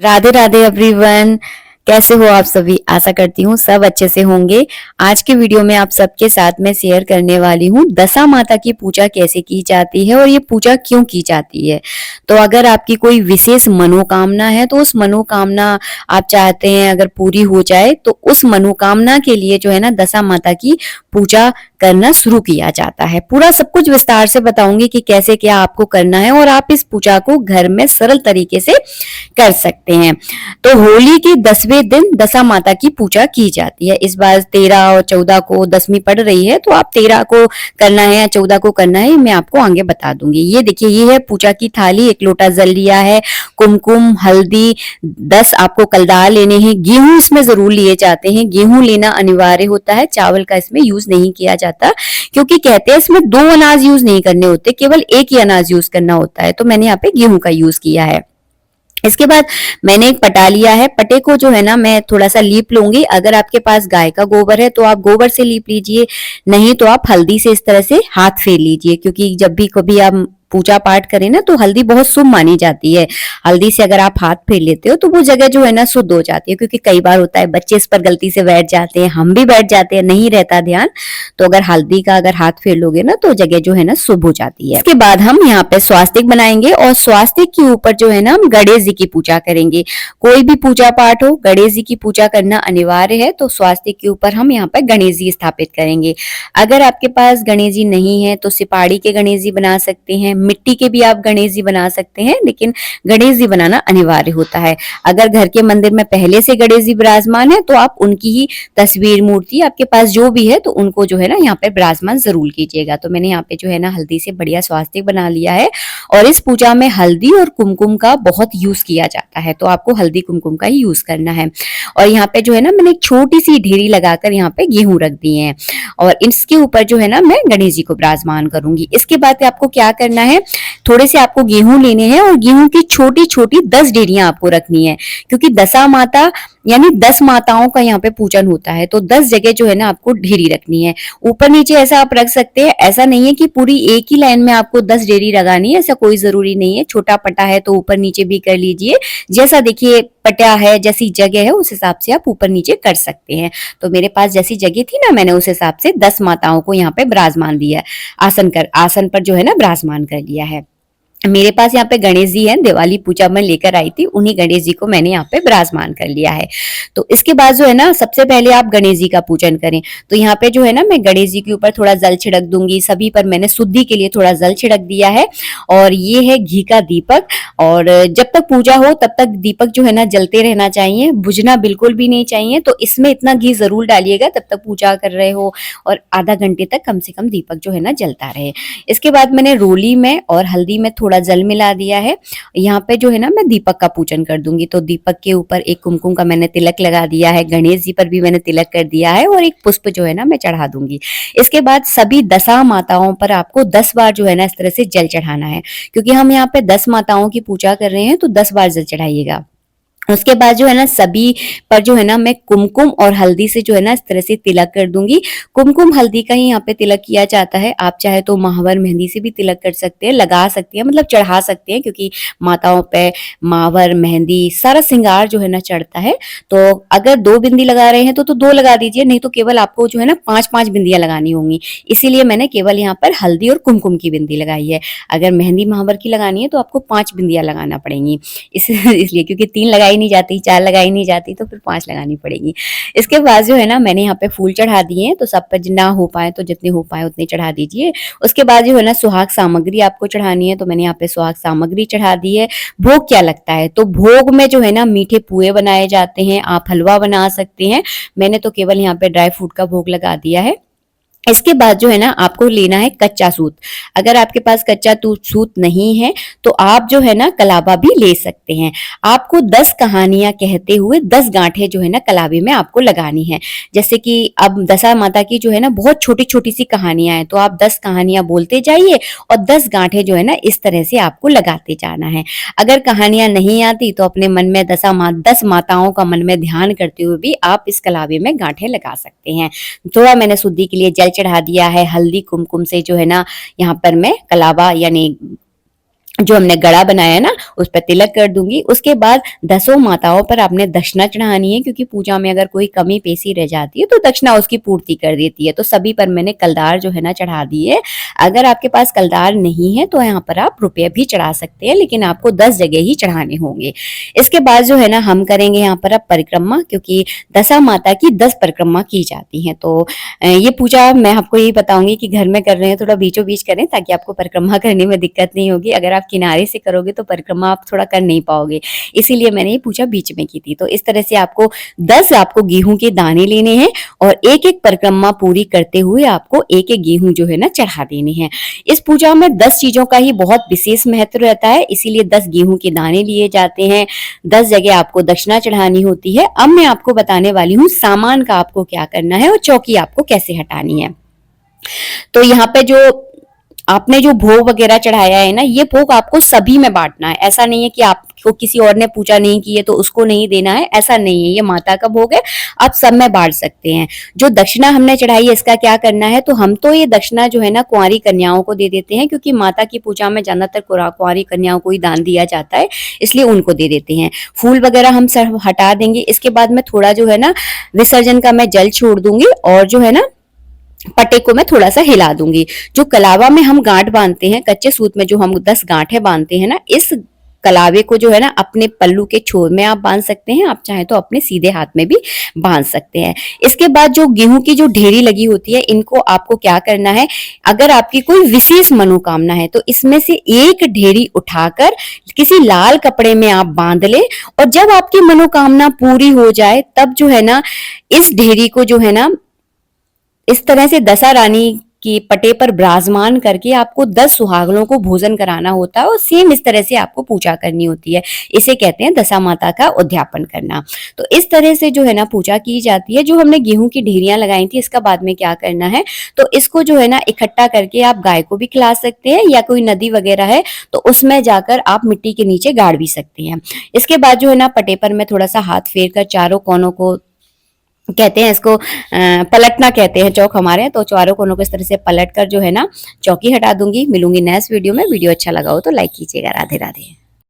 Radhe Radhe everyone. कैसे हो आप सभी? आशा करती हूँ सब अच्छे से होंगे। आज के वीडियो में आप सबके साथ में शेयर करने वाली हूँ दशा माता की पूजा कैसे की जाती है और ये पूजा क्यों की जाती है। तो अगर आपकी कोई विशेष मनोकामना है तो उस मनोकामना आप चाहते हैं अगर पूरी हो जाए तो उस मनोकामना के लिए जो है ना दशा माता की पूजा करना शुरू किया जाता है। पूरा सब कुछ विस्तार से बताऊंगी कि कैसे क्या आपको करना है और आप इस पूजा को घर में सरल तरीके से कर सकते हैं। तो होली के 10वें दिन दशा माता की पूजा की जाती है। इस बार 13 और 14 को दशमी पड़ रही है, तो आप 13 को करना है या 14 को करना है, मैं आपको आगे बता दूंगी। ये देखिए, ये है पूजा की थाली। एक लोटा जल लिया है, कुमकुम, हल्दी, 10 आपको कलदार लेने हैं। गेहूं इसमें जरूर लिए जाते हैं, गेहूं लेना अनिवार्य होता है। चावल का इसमें यूज नहीं किया जाता, क्योंकि कहते हैं इसमें 2 अनाज यूज नहीं करने होते, केवल एक ही अनाज यूज करना होता है। तो मैंने यहाँ पे गेहूं का यूज किया है। इसके बाद मैंने एक पटा लिया है। पटे को जो है ना मैं थोड़ा सा लीप लूंगी। अगर आपके पास गाय का गोबर है तो आप गोबर से लीप लीजिए, नहीं तो आप हल्दी से इस तरह से हाथ फेर लीजिए, क्योंकि जब भी कभी आप पूजा पाठ करें ना तो हल्दी बहुत शुभ मानी जाती है। हल्दी से अगर आप हाथ फेर लेते हो तो वो जगह जो है ना शुद्ध हो जाती है, क्योंकि कई बार होता है बच्चे इस पर गलती से बैठ जाते हैं, हम भी बैठ जाते हैं, नहीं रहता ध्यान। तो अगर हल्दी का अगर हाथ फेर लोगे ना तो जगह जो है ना शुभ हो जाती है। इसके बाद हम यहाँ पे स्वास्तिक बनाएंगे और स्वास्तिक के ऊपर जो है ना हम गणेश जी की पूजा करेंगे। कोई भी पूजा पाठ हो, गणेश जी की पूजा करना अनिवार्य है। तो स्वास्तिक के ऊपर हम यहाँ पर गणेश जी स्थापित करेंगे। अगर आपके पास गणेश जी नहीं है तो सिपाड़ी के गणेश जी बना सकते हैं, मिट्टी के भी आप गणेश जी बना सकते हैं, लेकिन गणेश जी बनाना अनिवार्य होता है। अगर घर के मंदिर में पहले से गणेश जी विराजमान है तो आप उनकी ही तस्वीर, मूर्ति आपके पास जो भी है तो उनको जो है ना यहाँ पे विराजमान जरूर कीजिएगा। तो मैंने यहाँ पे जो है ना हल्दी से बढ़िया स्वास्तिक बना लिया है। और इस पूजा में हल्दी और कुमकुम का बहुत यूज किया जाता है, तो आपको हल्दी कुमकुम का ही यूज करना है। और यहाँ पे जो है ना मैंने एक छोटी सी ढेरी लगाकर यहाँ पे गेहूं रख दिए हैं और इसके ऊपर जो है ना मैं गणेश जी को विराजमान करूंगी। इसके बाद आपको क्या करना है, थोड़े से आपको गेहूं लेने हैं और गेहूं की छोटी छोटी 10 डेरियां आपको रखनी है, क्योंकि दशा माता यानी 10 माताओं का यहाँ पे पूजन होता है। तो 10 जगह जो है ना आपको ढेरी रखनी है। ऊपर नीचे ऐसा आप रख सकते हैं, ऐसा नहीं है कि पूरी एक ही लाइन में आपको 10 डेरी लगानी है, ऐसा कोई जरूरी नहीं है। छोटा पटा है तो ऊपर नीचे भी कर लीजिए, जैसा देखिए पटा है, जैसी जगह है उस हिसाब से आप ऊपर नीचे कर सकते हैं। तो मेरे पास जैसी जगह थी ना, मैंने उस हिसाब से 10 माताओं को यहाँ पे विराजमान दिया, आसन पर जो है ना विराजमान कर लिया है। मेरे पास यहाँ पे गणेश जी हैं, दिवाली पूजा में लेकर आई थी, उन्हीं गणेश जी को मैंने यहाँ पे विराजमान कर लिया है। तो इसके बाद जो है ना सबसे पहले आप गणेश जी का पूजन करें। तो यहाँ पे जो है ना मैं गणेश जी के ऊपर थोड़ा जल छिड़क दूंगी। सभी पर मैंने शुद्धि के लिए थोड़ा जल छिड़क दिया है। और ये है घी का दीपक। और जब तक पूजा हो तब तक दीपक जो है ना जलते रहना चाहिए, बुझना बिल्कुल भी नहीं चाहिए। तो इसमें इतना घी जरूर डालिएगा तब तक पूजा कर रहे हो, और आधा घंटे तक कम से कम दीपक जो है ना जलता रहे। इसके बाद मैंने रोली में और हल्दी में थोड़ा जल मिला दिया है। यहाँ पे जो है ना मैं दीपक का पूजन कर दूंगी। तो दीपक के ऊपर एक कुमकुम का मैंने तिलक लगा दिया है, गणेश जी पर भी मैंने तिलक कर दिया है और एक पुष्प जो है ना मैं चढ़ा दूंगी। इसके बाद सभी 10 माताओं पर आपको 10 बार जो है ना इस तरह से जल चढ़ाना है, क्योंकि हम यहाँ पे 10 माताओं की पूजा कर रहे हैं, तो 10 बार जल चढ़ाइएगा। उसके बाद जो है ना सभी पर जो है ना मैं कुमकुम और हल्दी से जो है ना इस तरह से तिलक कर दूंगी। कुमकुम हल्दी का ही यहाँ पे तिलक किया जाता है। आप चाहे तो महावर मेहंदी से भी तिलक कर सकते हैं, लगा सकते हैं, मतलब चढ़ा सकते हैं, क्योंकि माताओं पे महावर मेहंदी सारा श्रृंगार जो है ना चढ़ता है। तो अगर 2 बिंदी लगा रहे हैं तो 2 लगा दीजिए, नहीं तो केवल आपको जो है ना 5-5 बिंदियां लगानी होंगी। इसीलिए मैंने केवल यहाँ पर हल्दी और कुमकुम की बिंदी लगाई है। अगर मेहंदी महावर की लगानी है तो आपको 5 बिंदियां लगाना पड़ेंगी। इसलिए क्योंकि 3 लगाई नहीं जाती, 4 लगाई नहीं जाती, तो फिर 5 लगानी पड़ेगी। इसके बाद जो है ना मैंने यहाँ पे फूल चढ़ा दिए हैं, तो सब पर ना हो पाए तो जितने हो पाए उतने चढ़ा दीजिए। उसके बाद जो है ना सुहाग सामग्री आपको चढ़ानी है, तो मैंने यहाँ पे सुहाग सामग्री चढ़ा दी है। भोग क्या लगता है, तो भोग में जो है ना मीठे पुए बनाए जाते हैं, आप हलवा बना सकते हैं। मैंने तो केवल यहाँ पे ड्राई फ्रूट का भोग लगा दिया है। इसके बाद जो है ना आपको लेना है कच्चा सूत। अगर आपके पास कच्चा सूत नहीं है तो आप जो है ना कलावा भी ले सकते हैं। आपको 10 कहानियां कहते हुए 10 गांठें जो है ना कलावे में आपको लगानी है। जैसे कि अब दशा माता की जो है ना बहुत छोटी छोटी सी कहानियां हैं, तो आप 10 कहानियां बोलते जाइए और 10 गांठें जो है ना इस तरह से आपको लगाते जाना है। अगर कहानियां नहीं आती तो अपने मन में 10 माताओं का मन में ध्यान करते हुए भी आप इस कलावे में गांठें लगा सकते हैं। थोड़ा मैंने शुद्धि के लिए जल चढ़ा दिया है। हल्दी कुमकुम से जो है ना यहाँ पर मैं कलावा यानी जो हमने गड़ा बनाया है ना उस पर तिलक कर दूंगी। उसके बाद 10 माताओं पर आपने दक्षिणा चढ़ानी है, क्योंकि पूजा में अगर कोई कमी पेशी रह जाती है तो दक्षिणा उसकी पूर्ति कर देती है। तो सभी पर मैंने कलदार जो है ना चढ़ा दिए। अगर आपके पास कलदार नहीं है तो यहाँ पर आप रुपये भी चढ़ा सकते हैं, लेकिन आपको 10 जगह ही चढ़ाने होंगे। इसके बाद जो है ना हम करेंगे यहाँ पर अब परिक्रमा, क्योंकि दशा माता की 10 परिक्रमा की जाती है। तो ये पूजा मैं आपको यही बताऊंगी कि घर में कर रहे हैं थोड़ा बीचों बीच करें, ताकि आपको परिक्रमा करने में दिक्कत नहीं होगी। अगर आप किनारे से करोगे तो परिक्रमा आप थोड़ा कर नहीं पाओगे, इसीलिए मैंने ये पूजा बीच में की थी। तो इस तरह से आपको 10 आपको गेहूं के दाने लेने हैं और एक एक परिक्रमा पूरी करते हुए आपको एक एक गेहूं जो है ना चढ़ा देने हैं। इस पूजा में 10 चीजों का ही बहुत विशेष महत्व रहता है, इसीलिए 10 गेहूं के दाने लिए जाते हैं, 10 जगह आपको दक्षिणा चढ़ानी होती है। अब मैं आपको बताने वाली हूँ सामान का आपको क्या करना है और चौकी आपको कैसे हटानी है। तो यहाँ पे जो आपने जो भोग वगैरह चढ़ाया है ना, ये भोग आपको सभी में बांटना है। ऐसा नहीं है कि आपको किसी और ने पूजा नहीं की है तो उसको नहीं देना है, ऐसा नहीं है। ये माता का भोग है, आप सब में बांट सकते हैं। जो दक्षिणा हमने चढ़ाई है इसका क्या करना है, तो हम तो ये दक्षिणा जो है ना कुंवारी कन्याओं को दे देते हैं, क्योंकि माता की पूजा में ज्यादातर कुंवारी कन्याओं को ही दान दिया जाता है, इसलिए उनको दे देते हैं। फूल वगैरह हम सब हटा देंगे। इसके बाद में थोड़ा जो है ना विसर्जन का मैं जल छोड़ दूंगी और जो है ना पटे को मैं थोड़ा सा हिला दूंगी। जो कलावा में हम गांठ बांधते हैं, कच्चे सूत में जो हम 10 गांठें बांधते हैं ना, इस कलावे को जो है ना अपने पल्लू के छोर में आप बांध सकते हैं, आप चाहे तो अपने सीधे हाथ में भी बांध सकते हैं। इसके बाद जो गेहूं की जो ढेरी लगी होती है, इनको आपको क्या करना है, अगर आपकी कोई विशेष मनोकामना है तो इसमें से एक ढेरी उठाकर किसी लाल कपड़े में आप बांध ले, और जब आपकी मनोकामना पूरी हो जाए तब जो है ना इस ढेरी को जो है ना इस तरह से दशा रानी की पटे पर विराजमान करके आपको 10 सुहागनों को भोजन कराना होता है, और सेम इस तरह से आपको पूजा करनी होती है। इसे कहते हैं दशा माता का उद्यापन करना। तो इस तरह से जो है ना पूजा की जाती है। जो हमने गेहूं की ढेरियां लगाई थी, इसका बाद में क्या करना है, तो इसको जो है ना इकट्ठा करके आप गाय को भी खिला सकते हैं, या कोई नदी वगैरह है तो उसमें जाकर आप मिट्टी के नीचे गाड़ भी सकते हैं। इसके बाद जो है ना पटे पर मैं थोड़ा सा हाथ फेर कर चारों कोनों को, कहते हैं इसको पलटना कहते हैं चौक हमारे, तो चारों कोनों को इस तरह से पलट कर जो है ना चौकी हटा दूंगी। मिलूंगी नेक्स्ट वीडियो में। वीडियो अच्छा लगा हो तो लाइक कीजिएगा। राधे राधे।